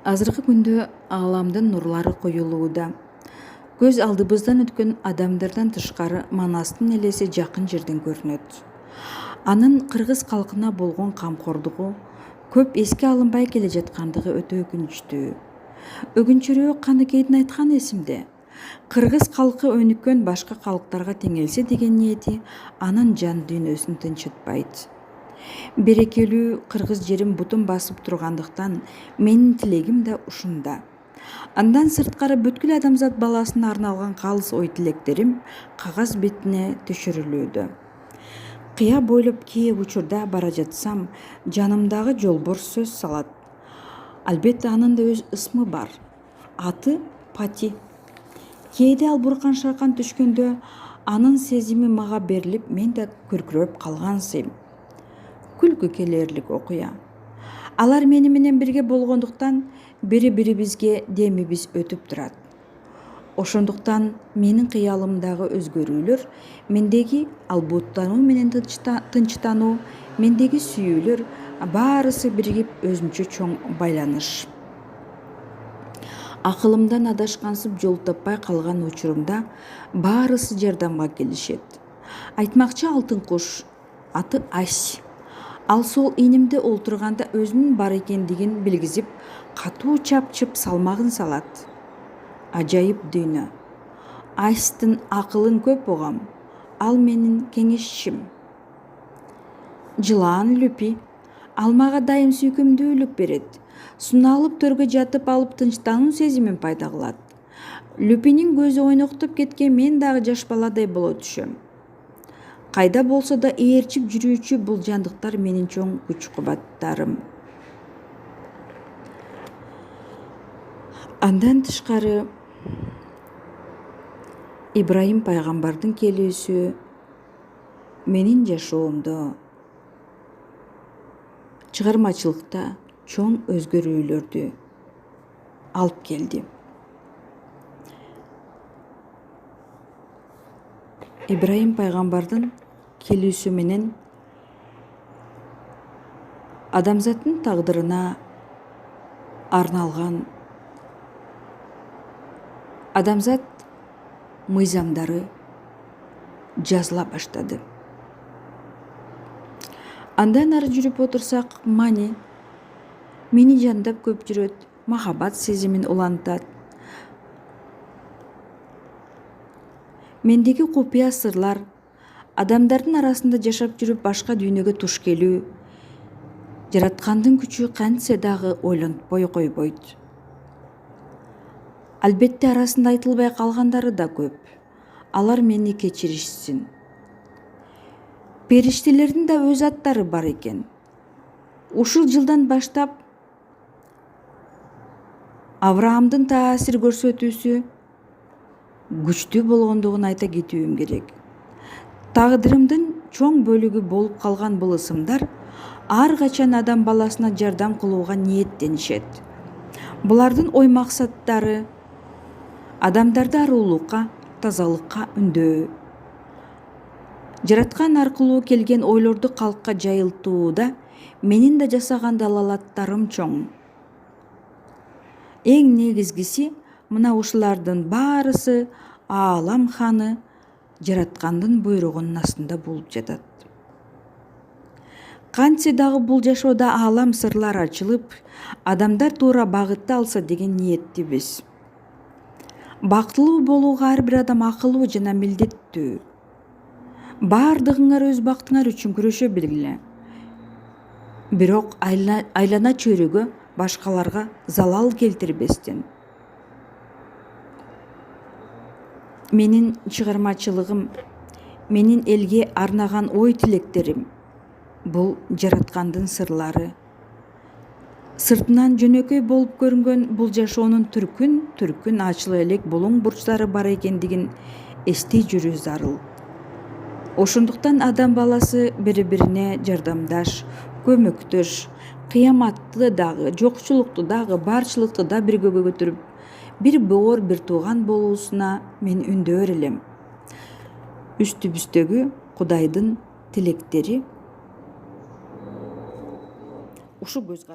Азыркы күндө ааламдын нурлары коюлууда. Көз алдыбыздан өткөн адамдардан тышкары Манастын элеси жакын жерден көрүнөт. Анын кыргыз калкына болгон камкордугу көп эске алынбай келе жаткандыгы өтө өкүнүчтүү. Өгүнчүрөөк Каныкейдин айтканы эсимде. Кыргыз калкы өнүккөн башка калктарга теңелсе деген ниети анын жан дүйнөсүн тынчытпайт. Берекелүү кыргыз жерим бутун басып тургандыктан менин тилегим да ушунда. Андан сырткары бүткүл адамзат баласына арналган калыс ой тилектерим кагаз бетине түшүрүлүүдө. Кыя бойлоп кээ учурда бара жатсам, жанымдагы жолборс сөз салат. Албетте анын да өз ысмы бар. Аты Пати. Кээде ал буркан шайкан түшкөндө анын сезими мага берилип, мен да күркүрөп калгансыйм. Күлкү келерлик окуя. Алар мени менен бирге болгондуктан бири-бирибизге демибиз өтүп турат. Ошондуктан менин кыялымдагы өзгөрүүлөр, мендеги албуттануу менен тынчтануу, мендеги сүйүүлөр баарысы биригип өзүнчө чоң байланыш. Акылымдан адашкансып жол таппай калган учурумда баарысы жардамга келишет. Айтмакчы алтын куш, аты Ась. Ал сол инимде олтурганда өзүнүн бар экендигин билгизип, катуу чапчып салмагын салат. Ажайып дүйнө. Астын акылын көп угам. Ал менин кеңешчим. Жылаан Люпи. Ал мага дайым сүйкүмдүүлүк берет. Суналып төргө жатып алып тынчтануу сезимин пайда кылат. Люпинин көзү ойноктоп кеткен мен дагы жаш баладай боло түшөм. Кайда болсо да ээрчип жүрүүчү бул жандыктар менин чоң күч-кубаттарым. Андан тышкары Ибрайым пайгамбардын келүүсү менин жашоомдо чыгармачылыкта чоң өзгөрүүлөрдү алып келди. Ибрайым пайгамбардын келүүсү менен адамзаттын тагдырына арналган адамзат мыйзамдары жазыла баштады. Андан ары жүрүп отурсак, мени жандап көп жүрөт, махаббат сезимин улантат. Мендеги купуя сырлар, адамдардын арасында жашап жүрүп башка дүйнөгө туш келүү, жараткандын күчү кантсе дагы ойлонтпой койбойт. Албетте арасында айтылбай калгандары да көп. Алар мени кечиришсин. Периштелердин да өз аттары бар экен. Ушул жылдан баштап Авраамдын таасир көрсөтүүсү күчтүү болгондугун айта кетүүм керек. Тагдырымдын чоң бөлүгү болуп калган бул ысымдар ар качан адам баласына жардам кылууга ниеттенишет. Булардын ой максаттары адамдарды арулукка, тазалыкка үндөө. Жараткан аркылуу келген ойлорду калкка жайылтууда менин да жасаган далалаттарым чоң. Эң негизгиси, мына ушулардын баарысы аалам ханы жараткандын буйругунун астында болуп жатат. Кантсе дагы бул жашоодо аалам сырлары ачылып, адамдар туура багытты алса деген ниеттибиз. Бактылуу болууга ар бир адам акылуу жана милдеттүү. Бардыгыңар өз бактыңар үчүн күрөшө билгиле. Бирок айлана чөйрөгө башкаларга залал келтирбестен. Менин чыгармачылыгым, менин элге арнаган ой тилектерим бул жараткандын сырлары. Сыртынан жөнөкөй болуп көрүнгөн бул жашоонун түркүн ачыла элек булуң бурчтары бар экендигин эстей жүрүү зарыл. Ошондуктан адам баласы бири-бирине жардамдаш, көмөктөш, кыяматты дагы, жокчулукту дагы, барчылыкты да бирге көтөрүп, бир боор, бир тууган болуусуна мен үндөр элем. Үстүбүздөгү Кудайдын тилектери ушу көз